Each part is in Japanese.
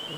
さっ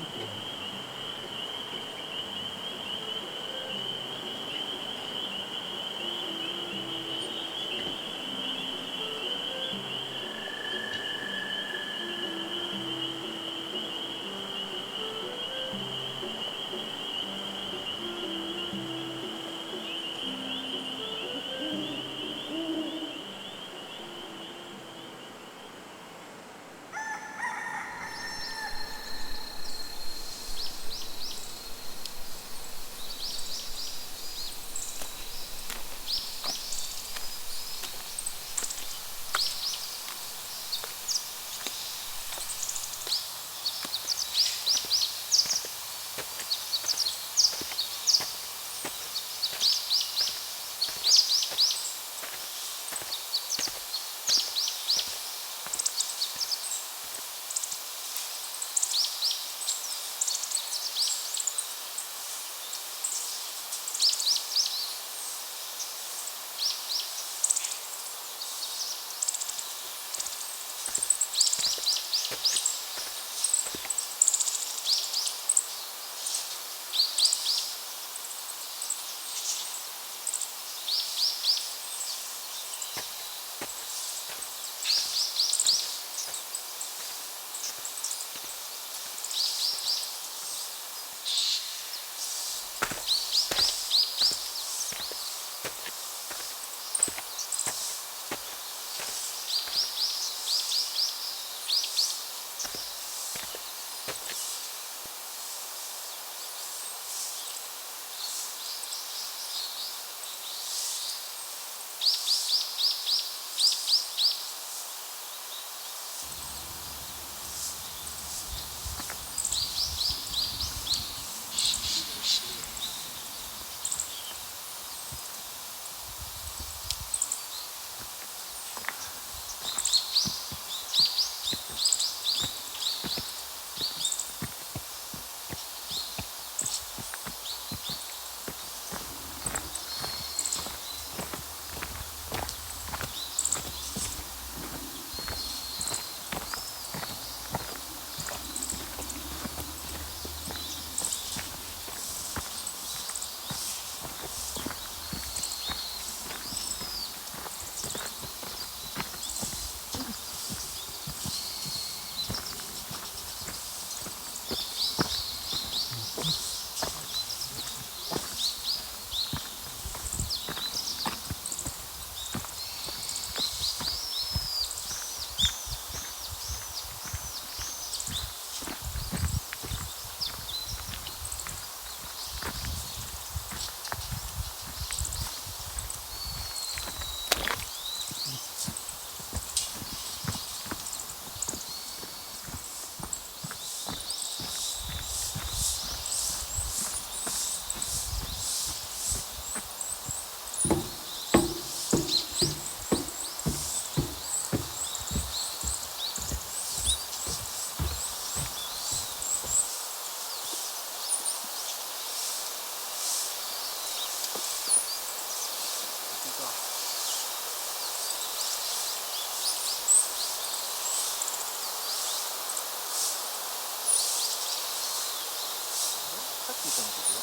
き言ったの僕は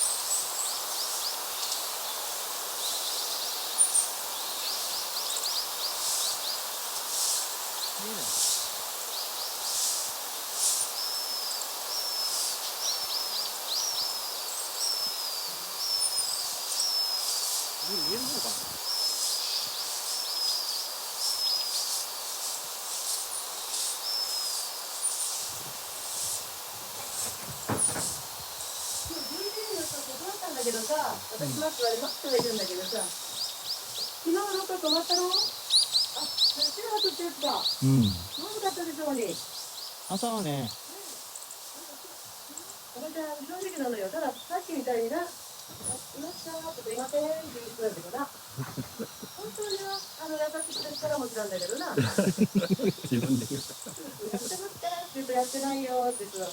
見えないのかな。見える方かな。だけどさ、私マックはマックがいるんだけどさ、昨日どっか泊まったの？あ、白羽ってやつだ。うん。寒かったでしょうに。朝はね。おばちゃん正直なのよ。たださっきみたいにな、いましたとかいませんって言ってたけどな。本当にな、優しくしたらもちろんだけどな。自分で言う。やってますからって言うとやってないよって言ってたの。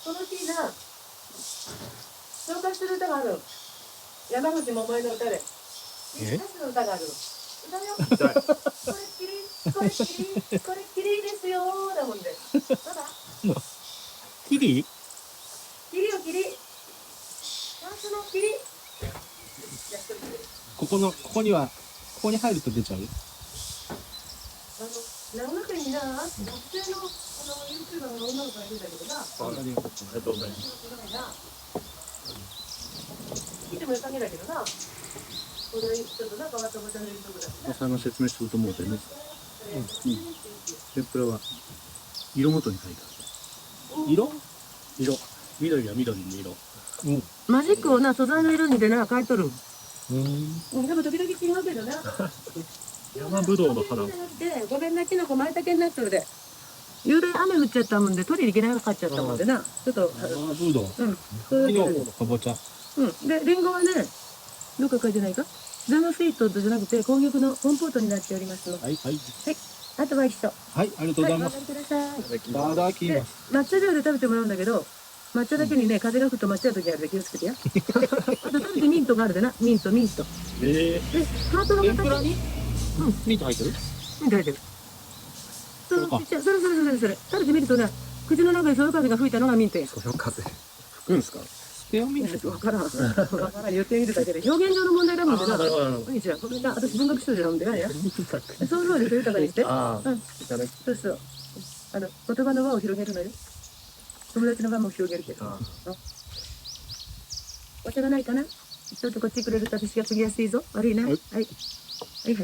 その日な、紹介する歌がある。山口百恵の歌で。歌詞の歌がある。歌よ。これっきり、これっきり、これっきりですよーだもんで。まだキリリキリよ、キリ。パーツのキリ。ここには、ここに入ると出ちゃう長野県にな、学生の、YouTuber の女の子がいるんだけどな。ありがとうございます。聞いてもよさげだけどな。これちょっとな、変わったおばちゃんの YouTube だけどな。さんが説明すると思うてね。天ぷらは色ごとに書いてある。色緑は緑の色。マジックをな、素材の色にでな、書いとる。うん。でも時々違うけどな。山ぶどうの花。で、ごめんな、キノコ舞茸になっとるで。夕べ雨降っちゃったもんで、取りに行けなかっちゃったもんでな。ちょっと、生ぶどう。そうキノコいうわけで。のかぼちゃ。で、リンゴはね、どっか書いてないかザムスイートじゃなくて、紅玉のコンポートになっておりますの。はい、はい。あとは一緒。はい、ありがとうございます。はい、お食べください。いただきでま、す。抹茶料で食べてもらうんだけど、抹茶だけにね、風が吹くと抹茶の時あるで気をつけてや。あと食べてミントがあるでな。ミント。で、ハートの形。天ぷらにミント入ってるミント入ってる。それ。食べてみるとね、口の中でそよ風が吹いたのがミントや。そよ風。吹くんすか？スペアミントわからん。言ってみるだけで。表現上の問題だもんでな。なるほど。いいじゃん。ごめんな。私文学賞じゃ飲んでないや。そうそうです。豊かにして。ああ、うん。いただき。そうそう。言葉の輪を広げるのよ。友達の輪も広げるけど。あお茶がないかなちょっとこっちくれると私が継ぎやすいぞ。悪いな。はい。はい。おい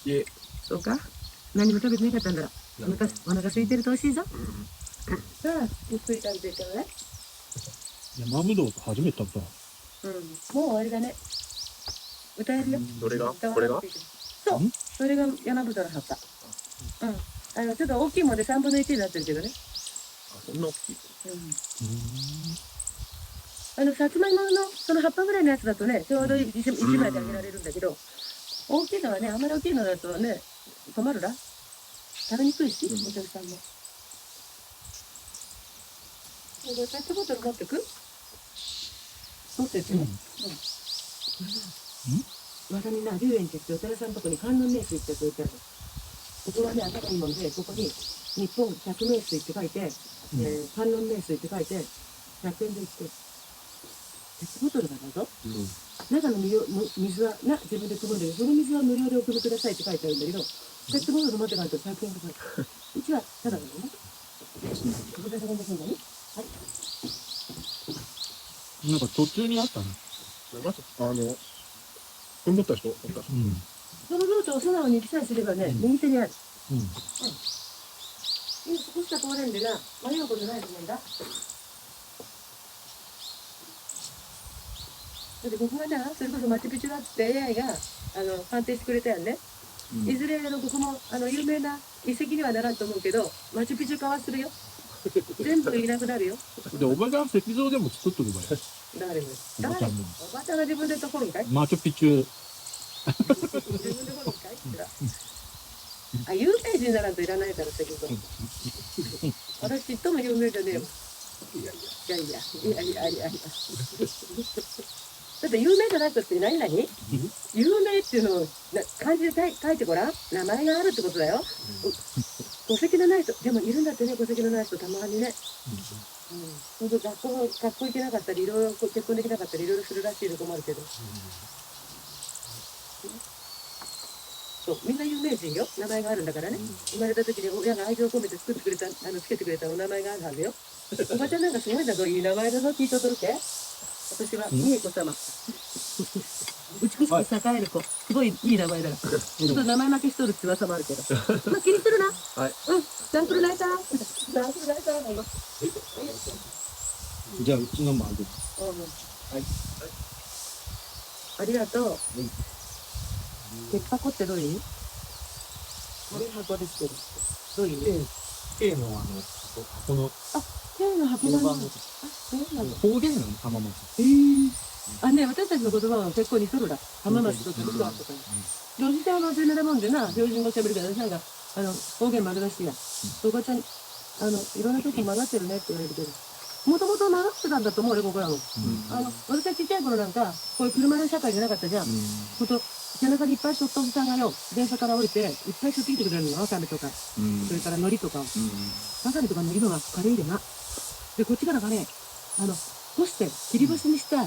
しい。そうか何も食べてなかったんだら。お腹空いてると美味しいぞ。さあ、ゆっくり食べていかない山ぶどうと初めて食べた。もう終わりだね。歌えるよ。どれが？歌わこれが？なくていいけどそう。それが山ぶどうの葉っぱ。ちょっと大きいもんで3分の1になってるけどね。あ、そんな大きい。さつまいものその葉っぱぐらいのやつだとね、ちょうど1枚であげられるんだけど、大きいのはね、あんまり大きいのだとね、困るな。食べにくいし、お客さんも。ペットボトル持ってく持ってってね。またみんな、龍園って言って、お寺さんのとこに観音名水って書いてある。ここはね、赤いもんで、ここに日本百名水って書いて、観音名水って書いて、100円で売ってる。ペットボトルがだぞ。中の水は自分で汲むんだけど、その水は無料でお汲みくださいって書いてあるんだけど、ペットボトル持って帰ると100円かかる。うちはただだよね。ここで運んでくんだね。はい。なんか途中にあったね。これ持った人？持った人。そのルートを素直に行きさえすればね、右手にある。うん。今少しか通れんでな、迷うことないと思うんだ。だってここがな、それこそマチュピチュだって AI が判定してくれたよね。いずれここも有名な遺跡にはならんと思うけど、マチュピチュ化はするよ。全部いなくなるよ。で、おばちゃん石像でも作っとけばいい。誰も。おばちゃんでも。おばちゃんが自分でところんかいマチュピチュ。自分でところんかい有名人ならんといらないから石像。私ちっとも有名じゃねえよ。いや。だって有名じゃなくて何有名っていうのを漢字で書いてごらん。名前があるってことだよ。戸籍のない人、でもいるんだってね、戸籍のない人たまにね。学校行けなかったり、いろいろ結婚できなかったり、いろいろするらしいの困るけど。そう、みんな有名人よ。名前があるんだからね。生まれた時に親が愛情を込めて作ってくれた、つけてくれたお名前があるはずよ。おばちゃんなんかすごいんだぞ、いい名前だぞ、聞いとるけ。私は美恵子様。美しく栄える子。すごいいい名前だから。ちょっと名前負けしとるって噂もあるけど。まあ、気にするな。はい。ダンクルライター。ダンクルライターだよ。じゃあ、うちのもあげる。はい。ありがとう。鉄箱ってどういう意味？紙箱ですけど。どういう意味K の箱のKの箱なんだ。方言なの、浜松。ね、私たちの言葉は結構似とるだ。浜松とかとか。おじちゃんは真面目なもんでな、標準語喋るから、私なんか、方言丸出しや。おばちゃん、いろんなとこ混ざってるねって言われるけど。もともと混ざってたんだと思うよ、僕らも。私はちっちゃい頃なんか、こういう車の社会じゃなかったじゃん。背中にいっぱいしょったおじさんがよ、電車から降りて、いっぱいしょってきてくれるの、わかめとか、それから海苔とかを。わかめとか海苔のが軽いでな。で、こっちからがね、干して、切り干しにした、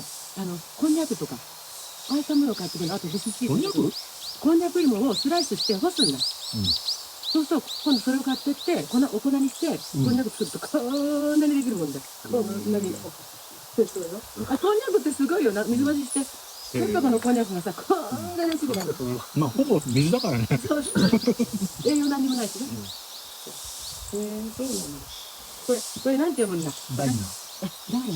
こんにゃくとか、ああいったものを買ってくるの。あと、干しチーズ。こんにゃくこんにゃく芋をスライスして干すんだ。そうすると、今度それを買ってって、お粉にして、こんにゃく作ると、こんなにできるもんだ。こんなに。そうよ。あ、こんにゃくってすごいよな。水増しして、それとかのこんにゃくがさ、こんなにすぐなる。まあ、ほぼ水だからね。そうそう。栄養何にもないしね。そうなの。これなんて読むんだ。大事誰ね。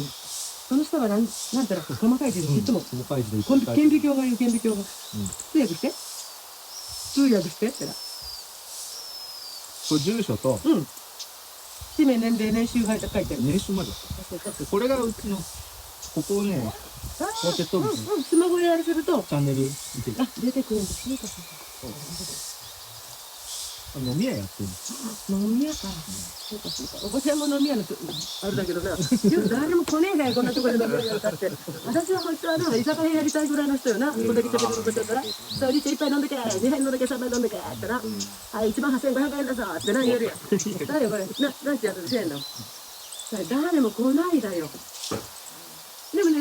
その下はなんたら細かい字でいつも、細かい字で顕微鏡がいる顕微鏡が。通訳して通訳してってな。これ住所と、氏名、年齢、年収書いてる。年収まで。これがうちの、ここをね、こうやって撮ると、スマホであれすると、チャンネル見てる。あ、出てくるんですね。飲み屋やってる。飲み屋か。そうかそうか。おばちゃんも飲み屋のあれだけどな。誰も来ねえだよ、こんなところで飲み屋やったって。私はこいつは居酒屋やりたいぐらいの人よな。ここだけ食べることだから。そう、リッチ一杯飲んでけ、2杯飲んでけ、3杯飲んでけ、ってな。はい、18500円だぞってな、言えるやん。誰よ、これ。なんてやつ1000円だ。それ誰も来ないだよ。でもね、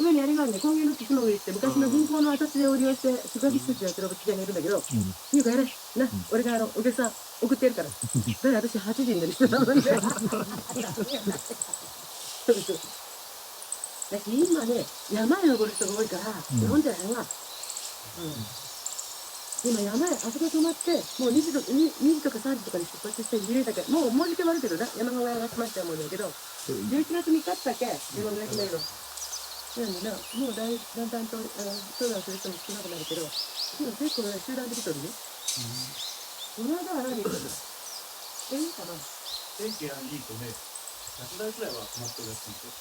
上にあれがあるね、工芸の木の上行って、昔の銀行の私でを利用して、宿泊施設やってるおばちゃんがいるんだけど、ゆうかやれ、な、俺がお客さん送ってやるから。だから私8時になる人なので。だって今ね、山へ登る人が多いから、飲んじゃないわ。今山へ、あそこ泊まって、もう2時とか3時とかに出発して入れたけど、もう時間もあるけどな、山小屋が来ましたもんだけど、11月3日だったっけ山小屋来ないの。なんでな、もうだんだんと、相談する人も少なくなるけど、今結構ね、集団で来とるね。この間は何いいかな天気がいいとね、100台くらいは止まってるらしいんです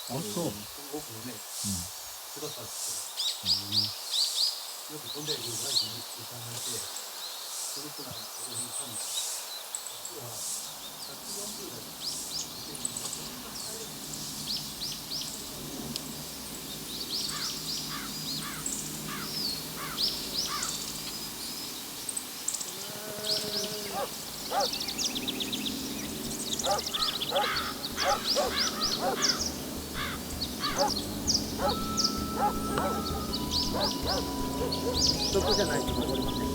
よ。あ、そう。僕もね、くださってよく飛んでるぐらいでね、考えて、それからここに来たんです。実は、140台。そこじゃないと登りません。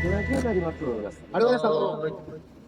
500円になります。ありがとうございました。